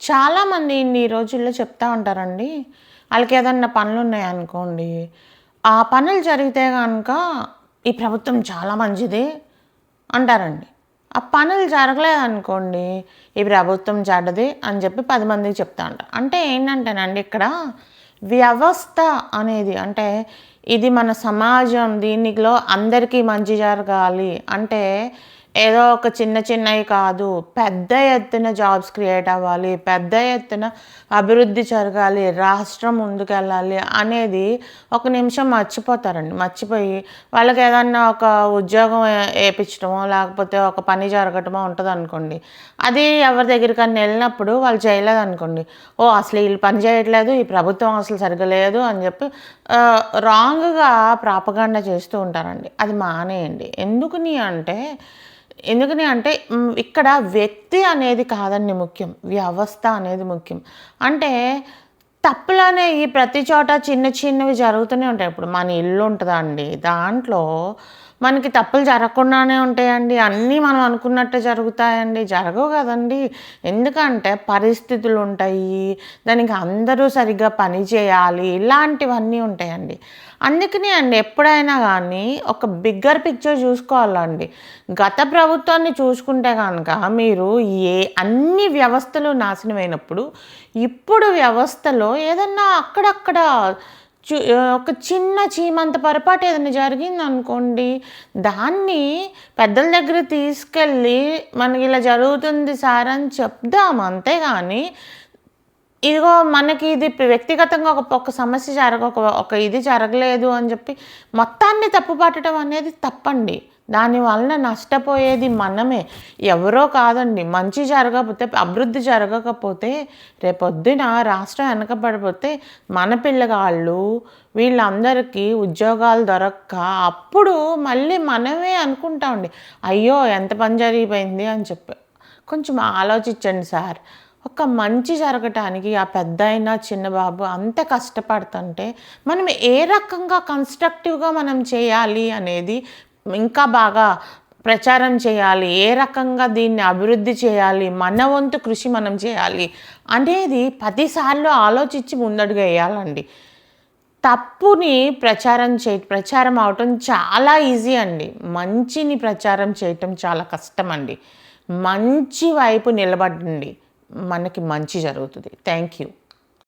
చాలామంది ఈ రోజుల్లో చెప్తా ఉంటారండి. ఆళ్ళకేదన్నా పనులున్నాయనుకోండి, ఆ పనులు జరిగితే గనక ఈ ప్రభుత్వం చాలా మంచిది అంటారండి. ఆ పనులు జరగలేదనుకోండి, ఈ ప్రభుత్వం చెడ్డది అని చెప్పి 10 మందికి చెప్తా ఉంటారు. అంటే ఏంటంటేనండి ఇక్కడ వ్యవస్థ అనేది అంటే ఇది మన సమాజం దీనిలో అందరికీ మంచి జరగాలి అంటే ఏదో ఒక చిన్న చిన్నవి కాదు. పెద్ద ఎత్తున జాబ్స్ క్రియేట్ అవ్వాలి. పెద్ద ఎత్తున అభివృద్ధి జరగాలి. రాష్ట్రం ముందుకెళ్ళాలి అనేది ఒక నిమిషం మర్చిపోతారండి. మర్చిపోయి వాళ్ళకేదన్నా ఒక ఉద్యోగం ఏపిచ్చటమో, లేకపోతే ఒక పని జరగటమో ఉంటదనుకోండి. అది ఎవరి దగ్గరికన్నా ఎళ్ళినప్పుడు వాళ్ళు చేయలేదనుకోండి. ఓహ్! అసలు ఈళ్ళు పని చేయట్లేదు. ఈ ప్రభుత్వం అసలు సరిగ్గా లేదు అని చెప్పి రాంగ్‌గా ప్రాపగాండా చేస్తూ ఉంటారండి. అది మానేయండి. ఎందుకని అంటే ఇక్కడ వ్యక్తి అనేది కాదండి ముఖ్యం. వ్యవస్థ అనేది ముఖ్యం. అంటే తప్పులనేయి ప్రతి చోట చిన్న చిన్నవి జరుగుతూనే ఉంటాయి. ఇప్పుడు మన ఇల్లు ఉంటదండి. దాంట్లో మనకి తప్పులు జరగకుండానే ఉంటాయండి. అన్నీ మనం అనుకున్నట్టే జరుగుతాయండి. జరగవు గదండీ! ఎందుకంటే పరిస్థితులుంటాయి. దానికి అందరూ సరిగ్గా పని చేయాలి. ఇలాంటివన్నీ ఉంటాయండి. అందుకనే అండి ఎప్పుడైనా గానీ ఒక బిగ్గర్ పిక్చర్ చూసుకోవాలండి. గత ప్రభుత్వాన్ని చూసుకుంటే గనక మీరు అన్ని వ్యవస్థలు నాశనమైనప్పుడు, ఇప్పుడు వ్యవస్థలో ఏదన్నా అక్కడక్కడ ఒక చిన్న చీమంత పొరపాటు ఏదైనా జరిగిందనుకోండి, దాన్ని పెద్దల దగ్గర తీసుకెళ్ళి మనకిలా జరుగుతుంది సార్ అని చెప్దాం. అంతేగాని ఇదిగో మనకి ఇది వ్యక్తిగతంగా ఒక సమస్య ఒక ఇది జరగలేదు అని చెప్పి మొత్తాన్ని తప్పు పట్టడం అనేది తప్పండి. దానివలన నష్టపోయేది మనమే. ఎవరో కాదండి. మంచి జరగకపోతే, అభివృద్ధి జరగకపోతే, రేపొద్దున రాష్ట్రం వెనకబడిపోతే మన పిల్లగాళ్ళు వీళ్ళందరికీ ఉద్యోగాలు దొరక్క అప్పుడు మళ్ళీ మనమే అనుకుంటామండి. అయ్యో! ఎంత పని జరిగిపోయింది అని చెప్పి. కొంచెం ఆలోచించండి సార్. ఒక మంచి జరగటానికి ఆ పెద్దాయన, చిన్న బాబు అంత కష్టపడుతుంటే, మనం ఏ రకంగా కన్‌స్ట్రక్టివ్‌గా మనం చేయాలి అనేది ఇంకా బాగా ప్రచారం చేయాలి. ఏ రకంగా దీన్ని అభివృద్ధి చేయాలి, మన వంతు కృషి మనం చేయాలి అనేది 10 సార్లు ఆలోచించి ముందడుగేయాలండి. తప్పుని ప్రచారం అవటం చాలా ఈజీ అండి. మంచిని ప్రచారం చేయటం చాలా కష్టమండి. మంచి వైపు నిలబడండి. మనకి మంచి జరుగుతుంది. Thank you.